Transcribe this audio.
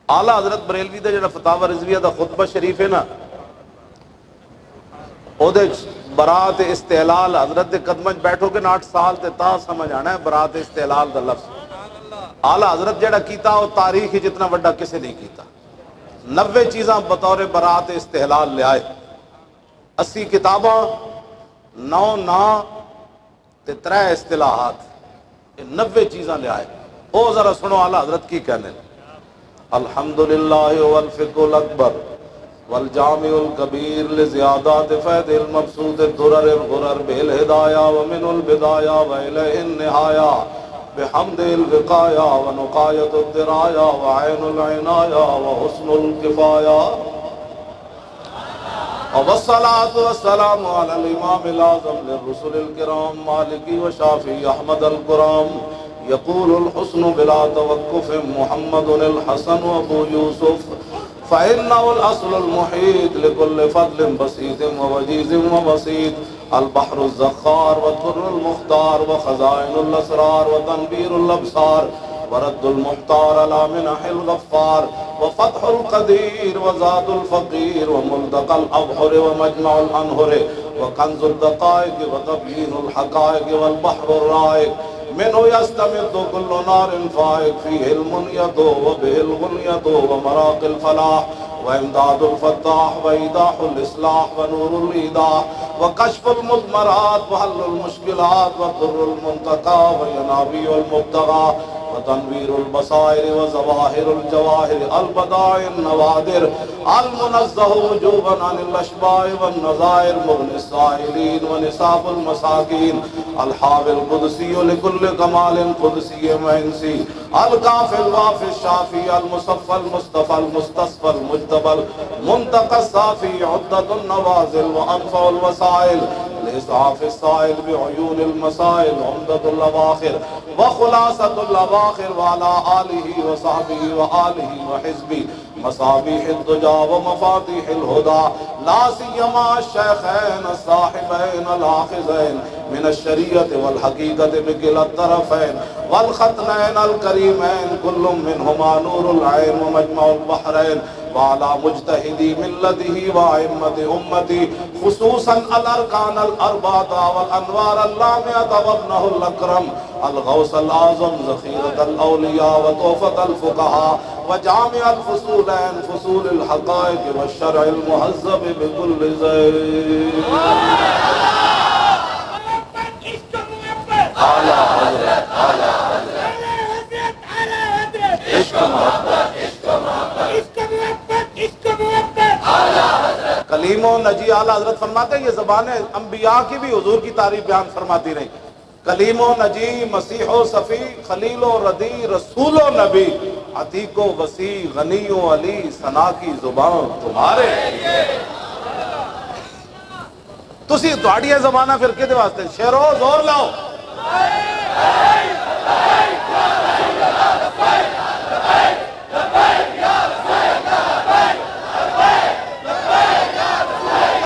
आला हजरत बरेलवी का जो फतावा रिजविया का खुतबा शरीफ है ना, ओदे बरात इस्तेलाल हजरत के कदम बैठोगे ना 8 साल ते ता समझ आना है बरात इस्तेलाल का लफ्ज। आला हजरत जड़ा कीता वो तारीख ही जितना बड़ा किसी नहीं कीता। 90 चीज़ा बतौर बरात इस्तेलाल ले आए, 80 किताबा, 9 ना ते 3 इस्तिलाहात, 90 चीज़ा ले आए। ओ जरा सुनो आला हजरत की कहने, अल्हम्दुलिल्लाह वल फिकुल अकबर वल जामिउल कबीर लिज़ियादात फ़ैदिल मबसूत दुरर गुरर बिल हिदाया व मिनुल बिदाया व इलैहिन निहाया बिहम्दिल विकाया व नुकायतुद दिराया व ऐनुल इनाया व हुस्नुल किफाया वस्सलातु वस्सलामु अलल इमामिल आज़म लिर्रुसुलिल किराम मालिकी व शाफ़ी अहमदल कुराम यक़ूलुल हुस्नु बिला तवक्कुफ़ मुहम्मदुल हसन व अबू यूसुफ फ़इन्नहुल अस्लुल मुहीत लिकुल्लि फ़द्लिन बसीतिन व वजीज़िन व वसीत अल बहरुज़ ज़ख़्ख़ार व तुर्रुल मुख़्तार व ख़ज़ाइनुल असरार व तनवीरुल अबसार व रद्दुल मुख़्तार अला मिनहिल गफ़्फ़ार व फ़त्हुल क़दीर व ज़ादुल फ़क़ीर व मुल्तक़ल अबहुर व मजमउल अनहुर व कंज़ुद दक़ाइक़ व तबयीनुल हक़ाइक़ वल बहरुर राइक़ मिन्हु यस्तमिद्दु कुल्लु नारिन फ़ाइक़ फ़ीहि इल्मुन यदू व बिहिल गुन्यतू व मराक़िल फ़लाह व इमदादुल फ़त्ताह व ईदाहुल इस्लाह व नूरुल ईदाह व कश्फ़ुल मुज़मरात व हल्लुल मुश्किलात व दुर्रुल मुंतक़ा व यनाबियुल मुब्तग़ा व तनवीरुल बसाइर व ज़वाहिरुल जवाहिर अल बदाइल नवादिर अल मुनज़्ज़हु वुजूबन अनिल अशबाह व नज़ाइर मुग़निस साइलीन व निसाबुल मसाकीन अल हाविल कुदसी लिकुल्लि कमालिन कुदसी महंसी अल काफ़िल वाफ़िल शाफ़ी अल मुसफ़्फ़ल मुस्तफ़ल मुस्तस्फ़ल मुज्तबल मुंतक़ा साफ़ी उद्दतुन नवाज़िल व अनफ़उल वसाइल लिसाफ़िस साइल बिउयूनिल मसाइल उम्दतुल अवाख़िर व ख़ुलासतुल अवाख़िर व अला आलिहि व सहबिहि व आलिहि व हिज़्बी मसाबिहिद दुजा व मफ़ातिहिल हुदा ला सियमा शेख़ैन साहिबैन अल आख़िज़ैन मिनश शरीअत वल हक़ीक़त बिकिलत तरफ़ैन वल ख़तनैन अल करीमैन कुल्लुम मिनहुमा नूरुल ऐन व मजमउल बहरैन व अला मुज्तहिदी मिल्लतिही व अइम्मति उम्मती खुसूसन अल अरकान अल अर्बाता वल अनवार अल लामियता व इब्नुहुल अकरम अल गौसल आज़म ज़ख़ीरतल औलिया व तोफ़तल फ़ुक़हा व जामिअल फ़ुसूलैन फ़ुसूलिल हक़ाइक़ व शरइल मुहज़्ज़ब बिकुल्लि ज़ैन। आला हज़रत आला हज़रत आला हज़रत इश्क़ मोहब्बत इश्क़ मोहब्बत इश्क़ मोहब्बत इश्क़ मोहब्बत आला हज़रत। कलीमो नजी आला हज़रत फरमाते हैं ये ज़बानें अंबिया की भी हुज़ूर की तारीफ़ बयान फरमाती रही। कलीमो नजी मसीहो सफ़ी खलीलो रदी रसूलो नबी अतीको वसी गनीयो अली सना की ज़ुबान तुम्हारे। तुसी तुहाड़ी ज़बाना फिर किहदे वास्ते शेरो जोर लाओ।